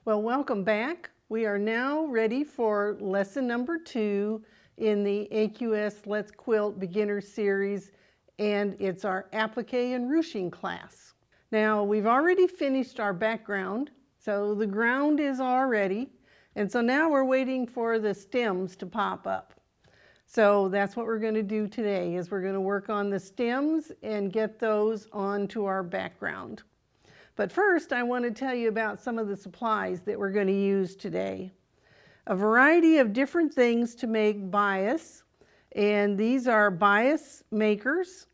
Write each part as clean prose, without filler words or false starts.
Well, welcome back. We are now ready for lesson number 2 in the AQS Let's Quilt Beginner Series, and it's our Appliqué and Ruching class. Now, we've already finished our background, so the ground is all ready, and so now we're waiting for the stems to pop up. So that's what we're going to do today, is we're going to work on the stems and get those onto our background. But first, I want to tell you about some of the supplies that we're going to use today. A variety of different things to make bias, and these are bias makers.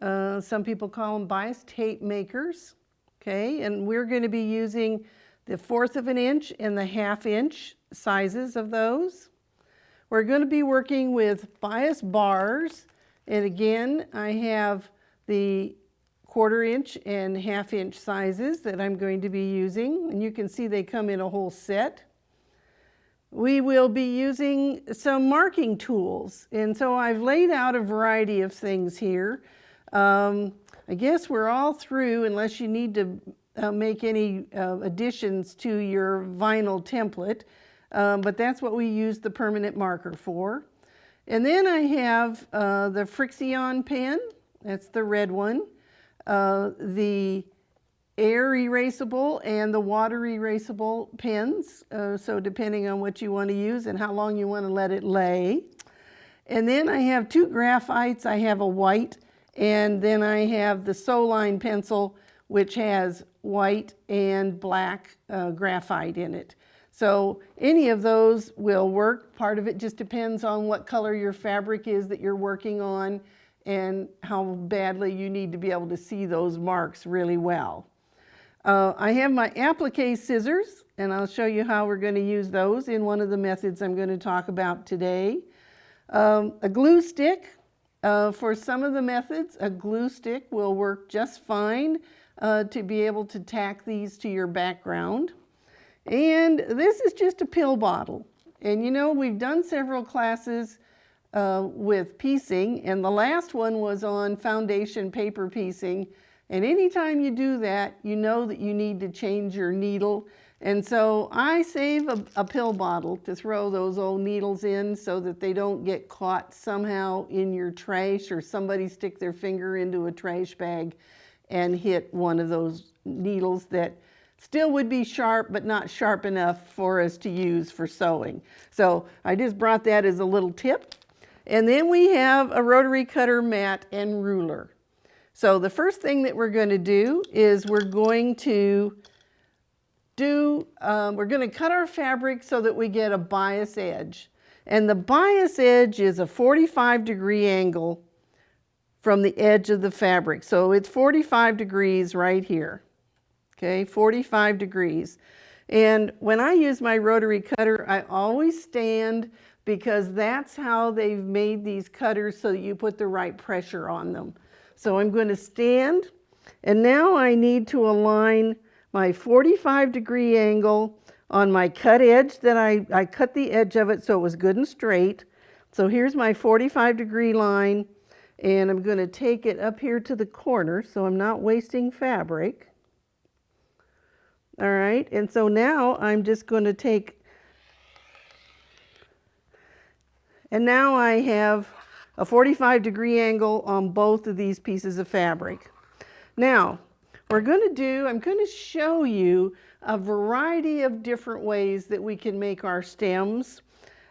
Some people call them bias tape makers. Okay, and we're going to be using the 1/4 of an inch and the 1/2 inch sizes of those. We're going to be working with bias bars, and again, I have the 1/4 inch and 1/2 inch sizes that I'm going to be using, and you can see they come in a whole set. We will be using some marking tools, and so I've laid out a variety of things here. I guess we're all through unless you need to make any additions to your vinyl template, but that's what we use the permanent marker for. And then I have the Frixion pen, that's the red one. The air erasable and the water erasable pens, so depending on what you want to use and how long you want to let it lay. And then I have 2 graphites. I have a white, and then I have the Soline pencil, which has white and black graphite in it. So any of those will work. Part of it just depends on what color your fabric is that you're working on and how badly you need to be able to see those marks really well. I have my applique scissors, and I'll show you how we're going to use those in one of the methods I'm going to talk about today. A glue stick. For some of the methods, a glue stick will work just fine to be able to tack these to your background. And this is just a pill bottle. And you know, we've done several classes with piecing, and the last one was on foundation paper piecing. And anytime you do that, you know that you need to change your needle. And so I save a pill bottle to throw those old needles in so that they don't get caught somehow in your trash, or somebody stick their finger into a trash bag and hit one of those needles that still would be sharp, but not sharp enough for us to use for sewing. So I just brought that as a little tip. And then we have a rotary cutter mat and ruler. So the first thing that we're going to do is we're going to cut our fabric so that we get a bias edge. And the bias edge is a 45-degree angle from the edge of the fabric. So it's 45 degrees right here. Okay, 45 degrees. And when I use my rotary cutter, I always stand, because that's how they've made these cutters, so that you put the right pressure on them. So I'm going to stand, and now I need to align my 45-degree angle on my cut edge that I cut the edge of it so it was good and straight. So here's my 45-degree line, and I'm going to take it up here to the corner so I'm not wasting fabric. All right, and so now I'm just going to take, and now I have a 45-degree angle on both of these pieces of fabric. Now, I'm going to show you a variety of different ways that we can make our stems.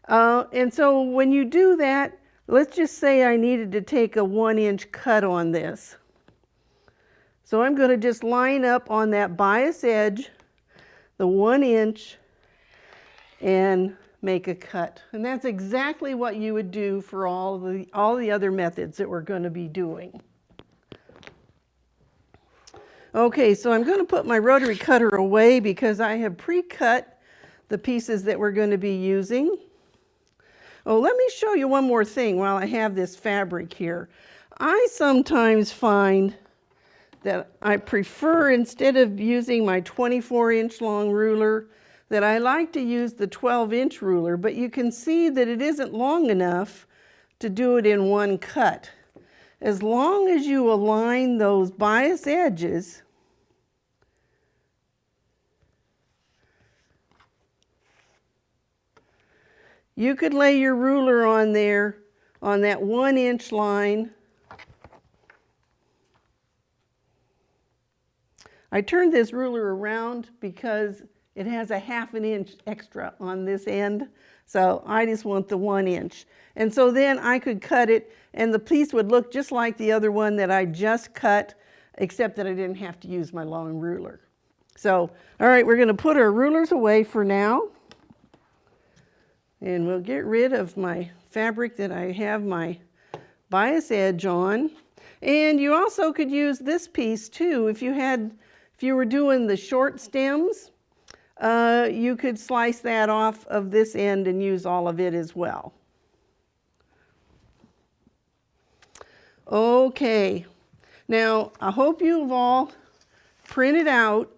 And so when you do that, let's just say I needed to take a 1-inch cut on this. So I'm going to just line up on that bias edge, the 1 inch, and make a cut. And that's exactly what you would do for all the other methods that we're going to be doing. Okay, so I'm going to put my rotary cutter away because I have pre-cut the pieces that we're going to be using. Oh, let me show you one more thing while I have this fabric here. I sometimes find that I prefer, instead of using my 24-inch long ruler, that I like to use the 12-inch ruler, but you can see that it isn't long enough to do it in one cut. As long as you align those bias edges, You could lay your ruler on there on that 1-inch line. I turned this ruler around because it has a 1/2 inch extra on this end, so I just want the 1 inch. And so then I could cut it, and the piece would look just like the other one that I just cut, except that I didn't have to use my long ruler. So, all right, we're going to put our rulers away for now, and we'll get rid of my fabric that I have my bias edge on. And you also could use this piece too. If you were doing the short stems, you could slice that off of this end and use all of it as well. Okay, now I hope you've all printed out.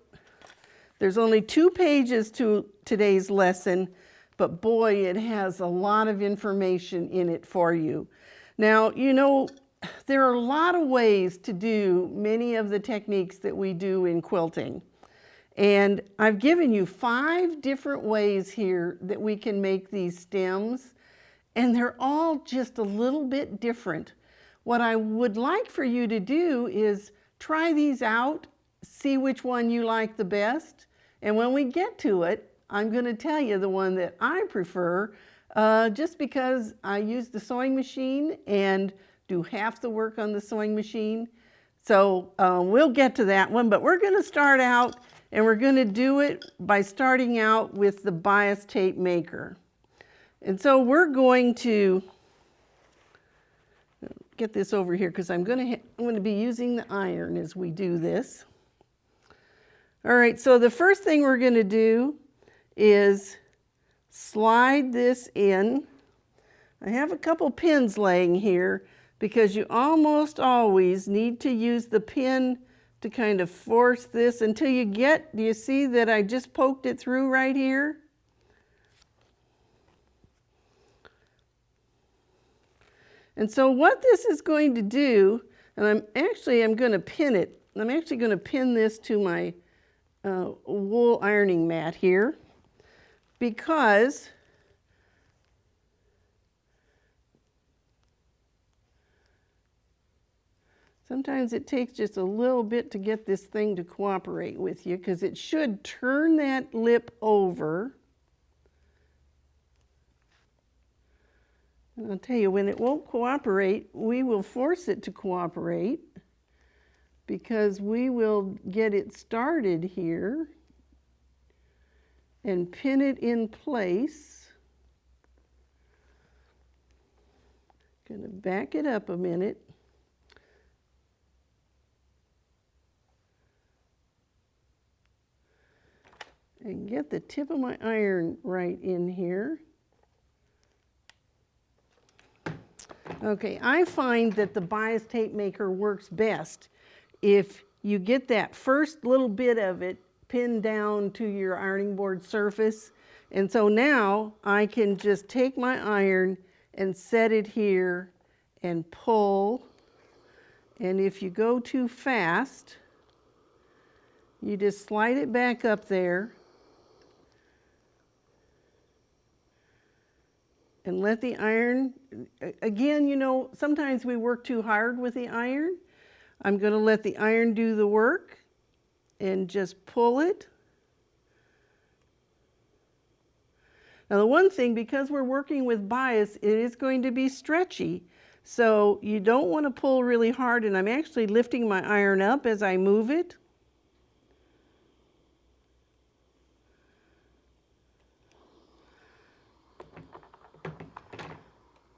There's only 2 pages to today's lesson, but boy, it has a lot of information in it for you. Now, you know, there are a lot of ways to do many of the techniques that we do in quilting. And I've given you 5 different ways here that we can make these stems, and they're all just a little bit different. What I would like for you to do is try these out, see which one you like the best, and when we get to it, I'm going to tell you the one that I prefer, just because I use the sewing machine and do half the work on the sewing machine. So we'll get to that one, but we're going to start out, and we're going to do it by starting out with the bias tape maker. And so we're going to get this over here because I'm going to be using the iron as we do this. All right, so the first thing we're going to do is slide this in. I have a couple pins laying here because you almost always need to use the pin to kind of force this until you get, do you see that I just poked it through right here? And so what this is going to do, and I'm going to pin it. I'm actually going to pin this to my wool ironing mat here, because sometimes it takes just a little bit to get this thing to cooperate with you, because it should turn that lip over. And I'll tell you, when it won't cooperate, we will force it to cooperate, because we will get it started here and pin it in place. Going to back it up a minute. And get the tip of my iron right in here. Okay, I find that the bias tape maker works best if you get that first little bit of it pinned down to your ironing board surface. And so now I can just take my iron and set it here and pull. And if you go too fast, you just slide it back up there and let the iron, again, you know, sometimes we work too hard with the iron. I'm going to let the iron do the work and just pull it. Now the one thing, because we're working with bias, it is going to be stretchy. So you don't want to pull really hard, and I'm actually lifting my iron up as I move it.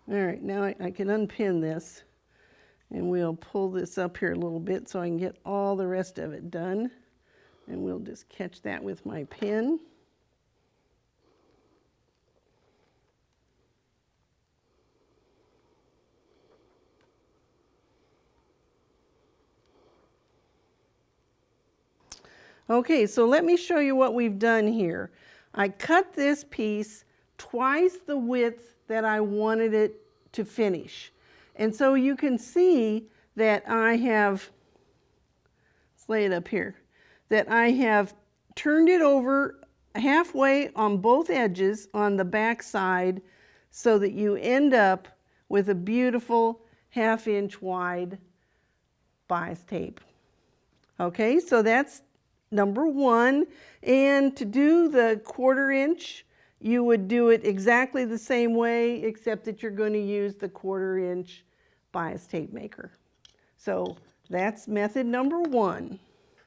All right, now I can unpin this, and we'll pull this up here a little bit so I can get all the rest of it done. And we'll just catch that with my pin. Okay, so let me show you what we've done here. I cut this piece twice the width that I wanted it to finish. And so you can see that I have, let's lay it up here, that I have turned it over halfway on both edges on the back side so that you end up with a beautiful 1/2 inch wide bias tape. Okay, so that's number 1. And to do the 1/4 inch, you would do it exactly the same way, except that you're going to use the 1/4 inch bias tape maker. So that's method number 1.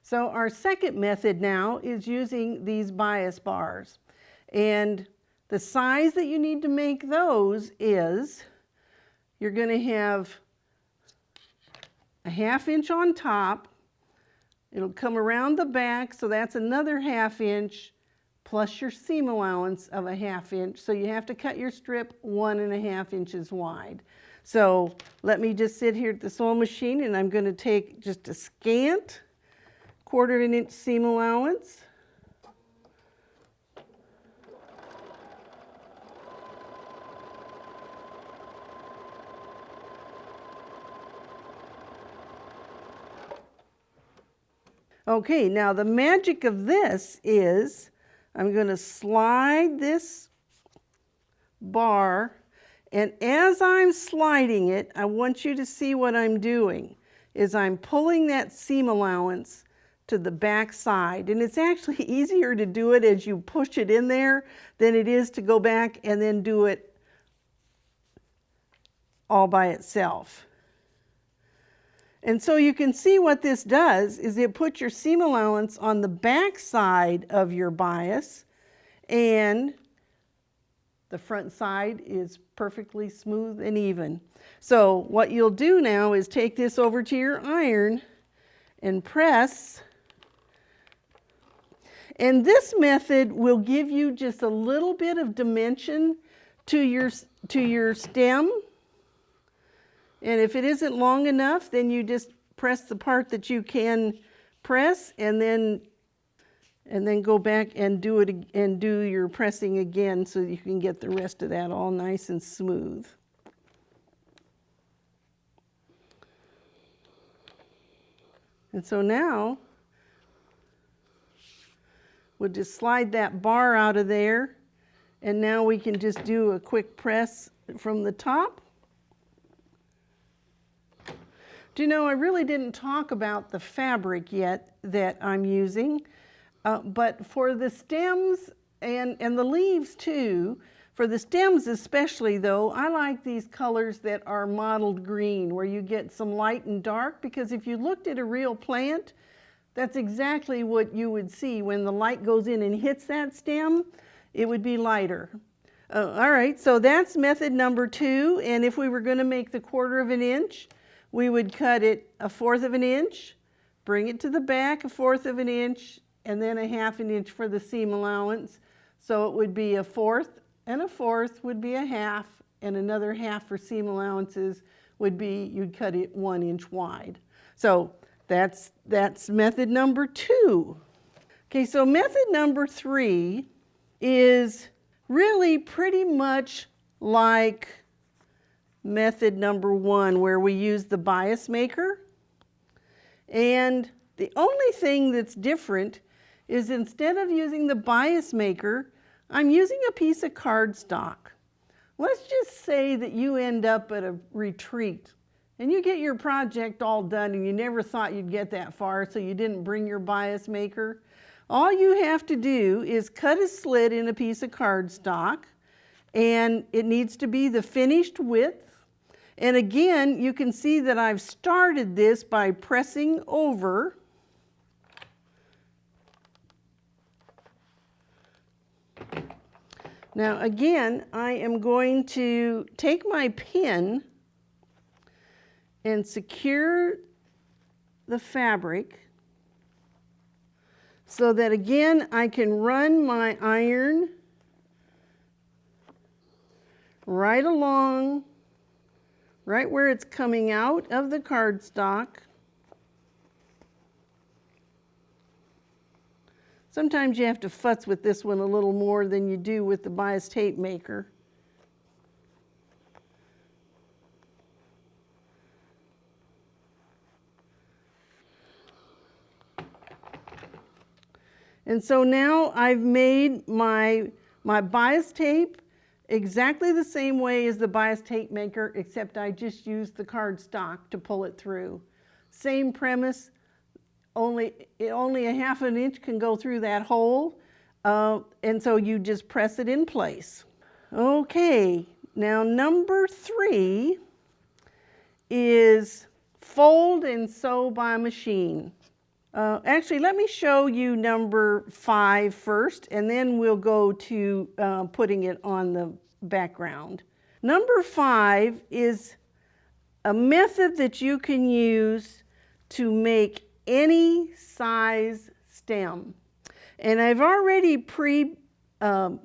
So our second method now is using these bias bars. And the size that you need to make those is, you're going to have a 1/2 inch on top. It'll come around the back, so that's another 1/2 inch plus your seam allowance of a 1/2 inch. So you have to cut your strip 1.5 inches wide. So let me just sit here at the sewing machine, and I'm going to take just a scant 1/4 inch seam allowance. Okay, now the magic of this is I'm going to slide this bar, and as I'm sliding it, I want you to see what I'm doing is I'm pulling that seam allowance to the back side, and it's actually easier to do it as you push it in there than it is to go back and then do it all by itself. And so you can see what this does is it puts your seam allowance on the back side of your bias, and the front side is perfectly smooth and even. So what you'll do now is take this over to your iron and press. And this method will give you just a little bit of dimension to your stem. And if it isn't long enough, then you just press the part that you can press, and then go back and do it and do your pressing again so you can get the rest of that all nice and smooth. And so now we'll just slide that bar out of there, and now we can just do a quick press from the top. Do you know, I really didn't talk about the fabric yet that I'm using, but for the stems and the leaves too, for the stems especially though, I like these colors that are mottled green, where you get some light and dark, because if you looked at a real plant, that's exactly what you would see. When the light goes in and hits that stem, it would be lighter. All right, so that's method number 2, and if we were going to make the 1/4 inch, we would cut it 1/4 inch, bring it to the back 1/4 inch, and then a 1/2 inch for the seam allowance. So it would be 1/4 and 1/4 would be a 1/2, and another 1/2 for seam allowances would be, you'd cut it 1 inch wide. So that's method number 2. Okay, so method number 3 is really pretty much like method number 1, where we use the bias maker. And the only thing that's different is, instead of using the bias maker, I'm using a piece of cardstock. Let's just say that you end up at a retreat and you get your project all done and you never thought you'd get that far, so you didn't bring your bias maker. All you have to do is cut a slit in a piece of cardstock, and it needs to be the finished width. And again, you can see that I've started this by pressing over. Now again, I am going to take my pin and secure the fabric so that again I can run my iron right along, right where it's coming out of the cardstock. Sometimes you have to futz with this one a little more than you do with the bias tape maker. And so now I've made my bias tape, exactly the same way as the bias tape maker, except I just used the cardstock to pull it through. Same premise, only a half an inch can go through that hole, and so you just press it in place. Okay, now number 3 is fold and sew by machine. Actually, let me show you number 5 first, and then we'll go to putting it on the background. Number 5 is a method that you can use to make any size stem. And I've already pre-ironed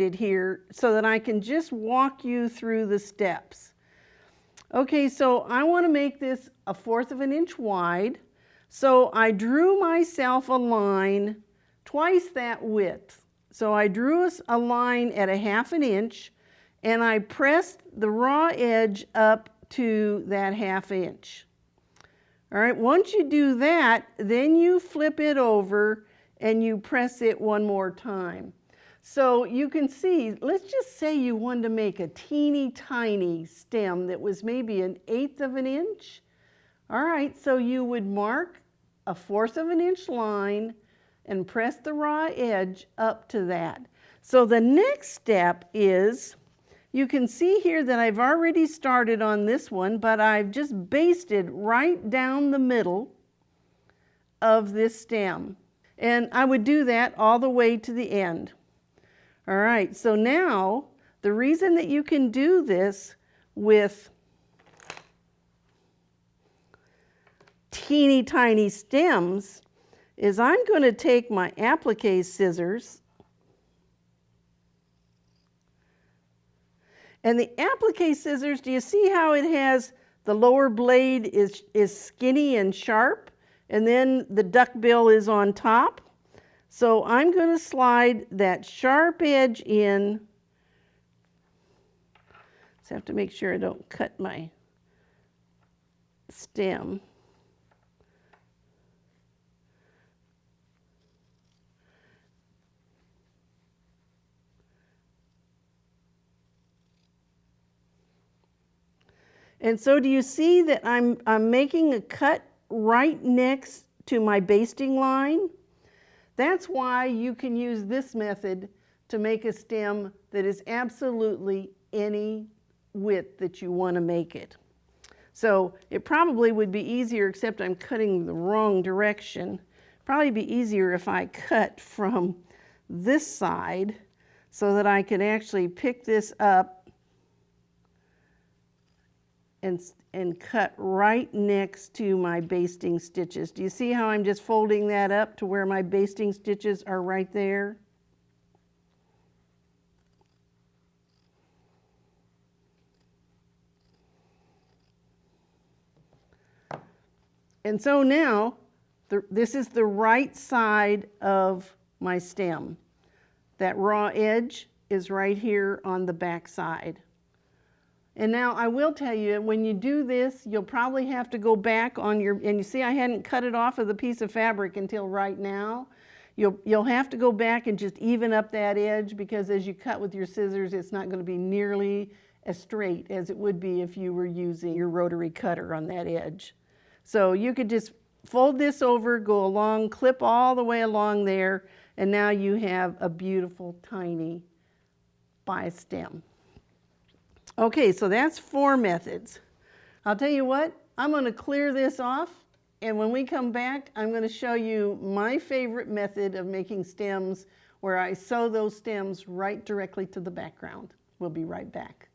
it here so that I can just walk you through the steps. Okay, so I want to make this 1/4 of an inch wide. So I drew myself a line twice that width. So I drew a line at 1/2 an inch, and I pressed the raw edge up to that 1/2 inch. All right, once you do that, then you flip it over and you press it one more time. So you can see, let's just say you wanted to make a teeny tiny stem that was maybe 1/8 of an inch. All right, so you would mark a 1/4 of an inch line and press the raw edge up to that. So the next step is, you can see here that I've already started on this one, but I've just basted right down the middle of this stem. And I would do that all the way to the end. All right, so now the reason that you can do this with teeny tiny stems is I'm going to take my applique scissors, and the applique scissors, do you see how it has the lower blade is skinny and sharp, and then the duckbill is on top? So I'm going to slide that sharp edge in. Just have to make sure I don't cut my stem. And so do you see that I'm making a cut right next to my basting line? That's why you can use this method to make a stem that is absolutely any width that you want to make it. So it probably would be easier, except I'm cutting the wrong direction. Probably be easier if I cut from this side so that I could actually pick this up and cut right next to my basting stitches. Do you see how I'm just folding that up to where my basting stitches are right there? And so now, this is the right side of my stem. That raw edge is right here on the back side. And now I will tell you, when you do this, you'll probably have to go back on your, and you see I hadn't cut it off of the piece of fabric until right now. You'll have to go back and just even up that edge, because as you cut with your scissors, it's not going to be nearly as straight as it would be if you were using your rotary cutter on that edge. So you could just fold this over, go along, clip all the way along there, and now you have a beautiful tiny bias stem. Okay, so that's 4 methods. I'll tell you what, I'm going to clear this off, and when we come back, I'm going to show you my favorite method of making stems, where I sew those stems right directly to the background. We'll be right back.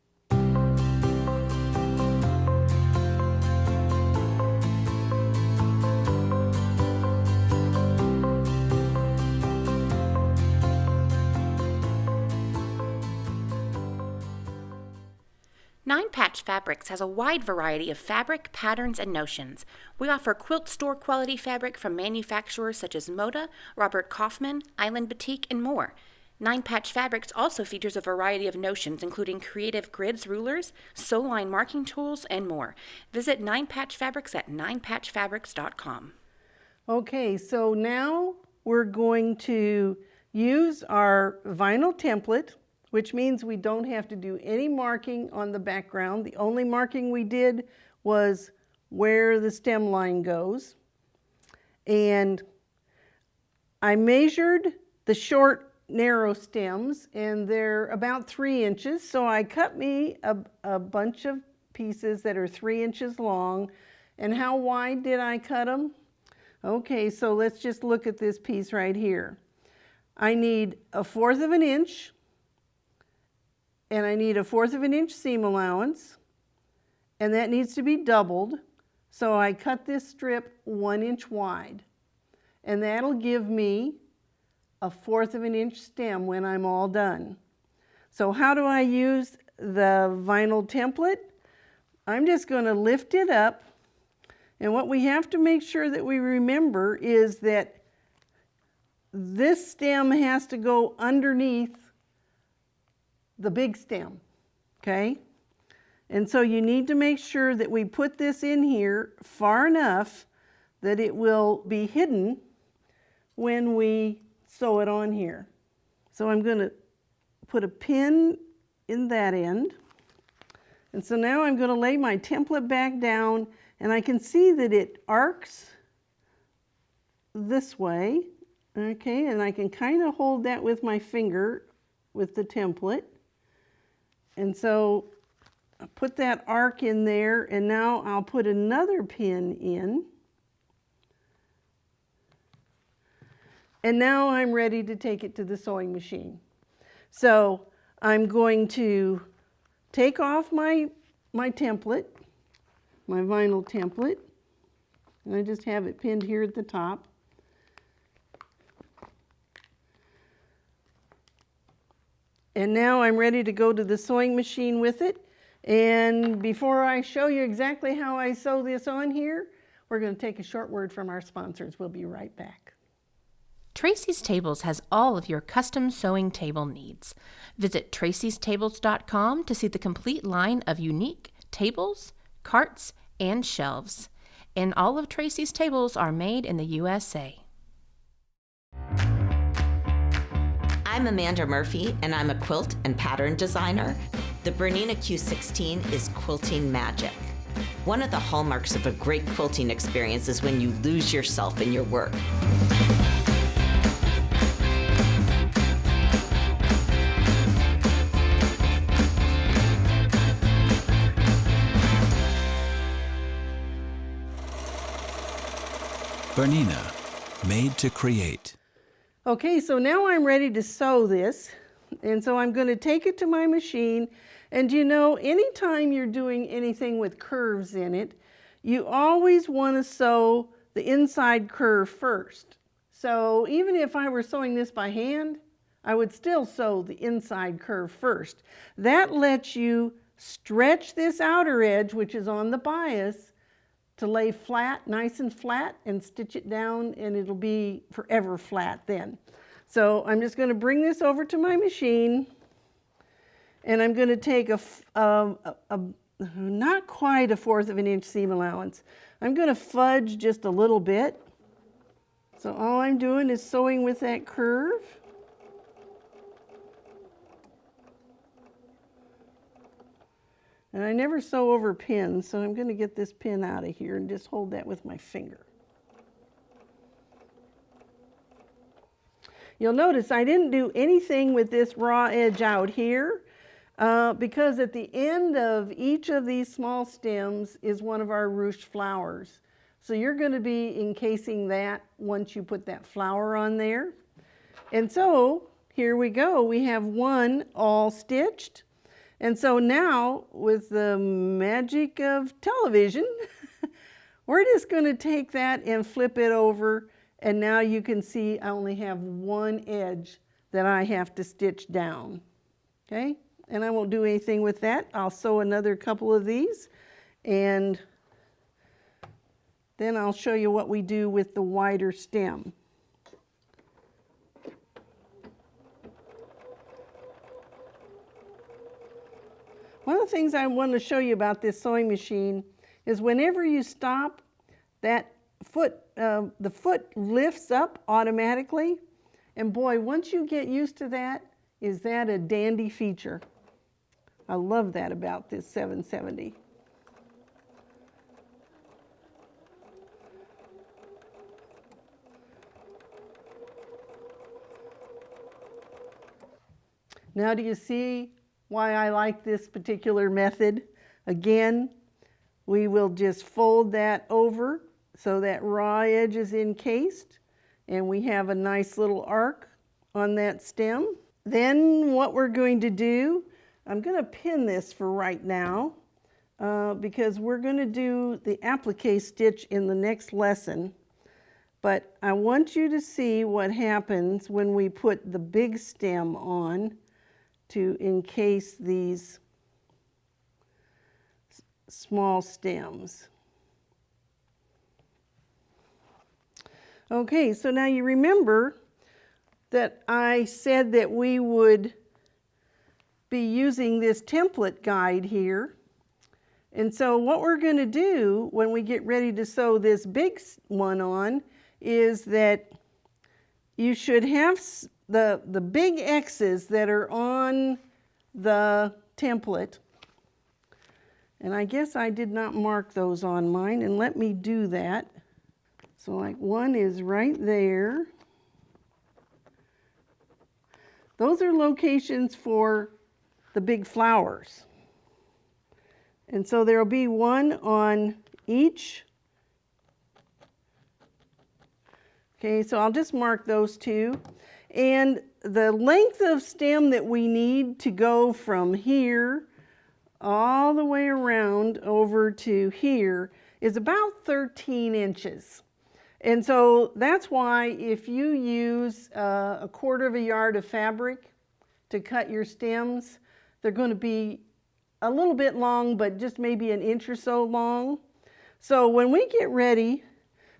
Nine Patch Fabrics has a wide variety of fabric, patterns, and notions. We offer quilt store quality fabric from manufacturers such as Moda, Robert Kaufman, Island Batik, and more. Nine Patch Fabrics also features a variety of notions, including creative grids, rulers, sew line marking tools, and more. Visit Nine Patch Fabrics at ninepatchfabrics.com. Okay, so now we're going to use our vinyl template, which means we don't have to do any marking on the background. The only marking we did was where the stem line goes. And I measured the short, narrow stems, and they're about 3 inches. So I cut me a bunch of pieces that are 3 inches long. And how wide did I cut them? Okay, so let's just look at this piece right here. I need 1/4 of an inch, and I need 1/4 of an inch seam allowance, and that needs to be doubled. So I cut this strip 1 inch wide, and that'll give me 1/4 of an inch stem when I'm all done. So how do I use the vinyl template? I'm just going to lift it up, and what we have to make sure that we remember is that this stem has to go underneath the big stem, okay? And so you need to make sure that we put this in here far enough that it will be hidden when we sew it on here. So I'm going to put a pin in that end. And so now I'm going to lay my template back down, and I can see that it arcs this way. Okay, and I can kind of hold that with my finger with the template. And so I put that arc in there, and now I'll put another pin in. And now I'm ready to take it to the sewing machine. So I'm going to take off my template, my vinyl template, and I just have it pinned here at the top. And now I'm ready to go to the sewing machine with it. And before I show you exactly how I sew this on here, we're going to take a short word from our sponsors. We'll be right back. Tracy's Tables has all of your custom sewing table needs. Visit tracystables.com to see the complete line of unique tables, carts, and shelves. And all of Tracy's Tables are made in the USA. I'm Amanda Murphy, and I'm a quilt and pattern designer. The Bernina Q16 is quilting magic. One of the hallmarks of a great quilting experience is when you lose yourself in your work. Bernina, made to create. Okay, so now I'm ready to sew this. And so I'm going to take it to my machine. And you know, anytime you're doing anything with curves in it, you always want to sew the inside curve first. So even if I were sewing this by hand, I would still sew the inside curve first. That lets you stretch this outer edge, which is on the bias, to lay flat, nice and flat, and stitch it down, and it'll be forever flat then. So I'm just going to bring this over to my machine, and I'm going to take not quite 1/4 of an inch seam allowance. I'm going to fudge just a little bit. So all I'm doing is sewing with that curve. And I never sew over pins, so I'm going to get this pin out of here and just hold that with my finger. You'll notice I didn't do anything with this raw edge out here because at the end of each of these small stems is one of our ruched flowers. So you're going to be encasing that once you put that flower on there. And so here we go. We have one all stitched. And so now, with the magic of television, we're just going to take that and flip it over, and now you can see I only have one edge that I have to stitch down. Okay? And I won't do anything with that. I'll sew another couple of these, and then I'll show you what we do with the wider stem. One of the things I want to show you about this sewing machine is whenever you stop, that foot, the foot lifts up automatically. And boy, once you get used to that, is that a dandy feature? I love that about this 770. Now do you see why I like this particular method? Again, we will just fold that over so that raw edge is encased, and we have a nice little arc on that stem. Then what we're going to do, I'm going to pin this for right now because we're going to do the applique stitch in the next lesson. But I want you to see what happens when we put the big stem on to encase these small stems. Okay, so now you remember that I said that we would be using this template guide here. And so what we're going to do when we get ready to sew this big one on is that you should have the big X's that are on the template. And I guess I did not mark those on mine, and let me do that. So like one is right there. Those are locations for the big flowers. And so there will be one on each. Okay, so I'll just mark those two. And the length of stem that we need to go from here all the way around over to here is about 13 inches. And so that's why if you use a 1/4 yard of fabric to cut your stems, they're going to be a little bit long, but just maybe an inch or so long. So when we get ready,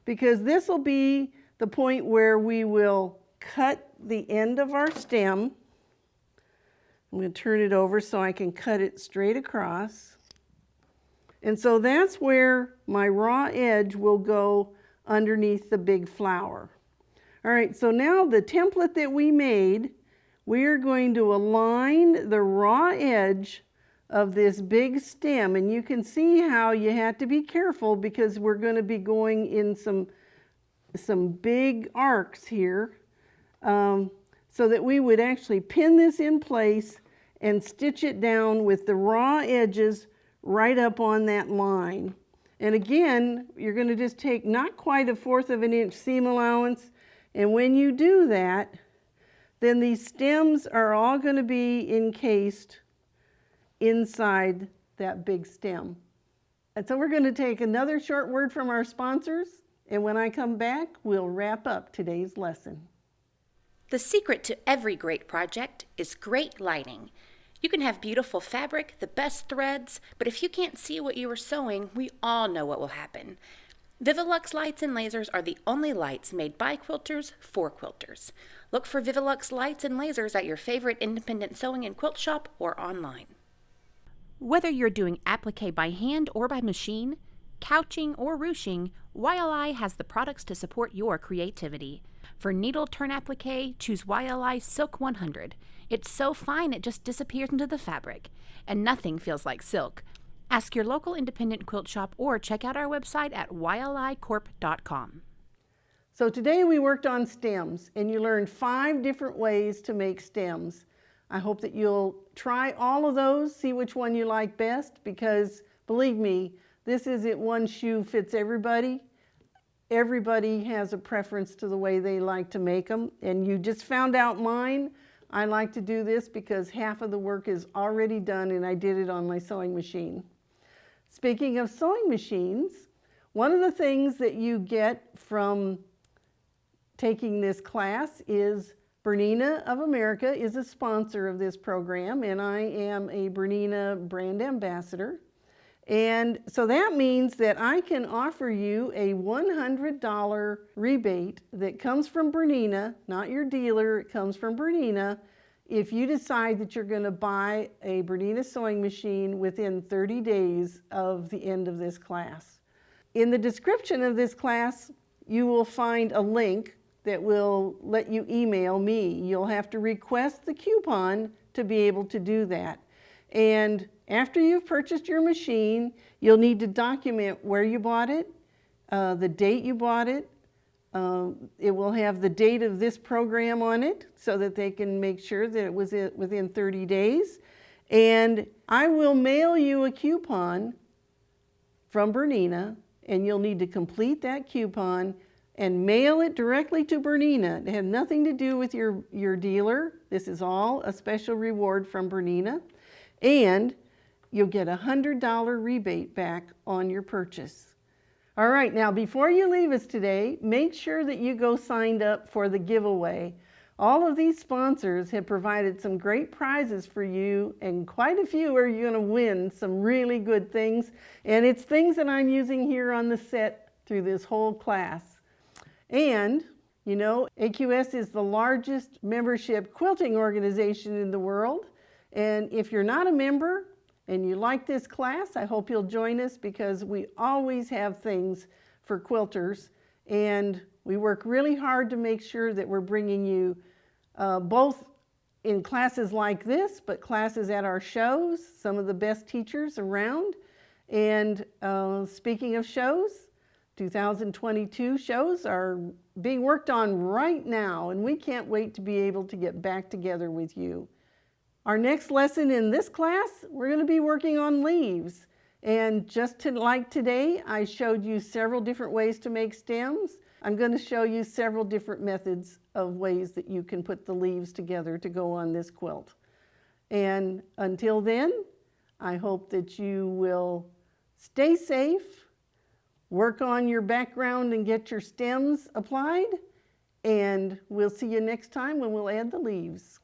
because this will be the point where we will cut the end of our stem, I'm going to turn it over so I can cut it straight across. And so that's where my raw edge will go underneath the big flower. All right, so now the template that we made, we are going to align the raw edge of this big stem, and you can see how you have to be careful because we're going to be going in some big arcs here, so that we would actually pin this in place and stitch it down with the raw edges right up on that line. And again, you're going to just take not quite 1/4 of an inch seam allowance, and when you do that, then these stems are all going to be encased inside that big stem. And so we're going to take another short word from our sponsors, and when I come back, we'll wrap up today's lesson. The secret to every great project is great lighting. You can have beautiful fabric, the best threads, but if you can't see what you are sewing, we all know what will happen. Vivilux lights and lasers are the only lights made by quilters for quilters. Look for Vivilux lights and lasers at your favorite independent sewing and quilt shop or online. Whether you're doing applique by hand or by machine, couching or ruching, YLI has the products to support your creativity. For needle turn applique, choose YLI Silk 100. It's so fine it just disappears into the fabric, and nothing feels like silk. Ask your local independent quilt shop or check out our website at ylicorp.com. So today we worked on stems, and you learned 5 different ways to make stems. I hope that you'll try all of those, see which one you like best, because believe me, this isn't one shoe fits everybody. Everybody has a preference to the way they like to make them, and you just found out mine. I like to do this because half of the work is already done, and I did it on my sewing machine. Speaking of sewing machines, one of the things that you get from taking this class is Bernina of America is a sponsor of this program, and I am a Bernina brand ambassador. And so that means that I can offer you a $100 rebate that comes from Bernina, not your dealer, it comes from Bernina, if you decide that you're going to buy a Bernina sewing machine within 30 days of the end of this class. In the description of this class, you will find a link that will let you email me. You'll have to request the coupon to be able to do that. And after you've purchased your machine, you'll need to document where you bought it, the date you bought it. It will have the date of this program on it so that they can make sure that it was within 30 days. And I will mail you a coupon from Bernina, and you'll need to complete that coupon and mail it directly to Bernina. It had nothing to do with your dealer. This is all a special reward from Bernina. And you'll get a $100 rebate back on your purchase. All right, now before you leave us today, make sure that you go signed up for the giveaway. All of these sponsors have provided some great prizes for you, and quite a few are going to win some really good things. And it's things that I'm using here on the set through this whole class. And, you know, AQS is the largest membership quilting organization in the world. And if you're not a member and you like this class, I hope you'll join us, because we always have things for quilters. And we work really hard to make sure that we're bringing you both in classes like this, but classes at our shows, some of the best teachers around. And speaking of shows, 2022 shows are being worked on right now, and we can't wait to be able to get back together with you. Our next lesson in this class, we're going to be working on leaves. And just like today, I showed you several different ways to make stems. I'm going to show you several different methods of ways that you can put the leaves together to go on this quilt. And until then, I hope that you will stay safe, work on your background and get your stems applied, and we'll see you next time when we'll add the leaves.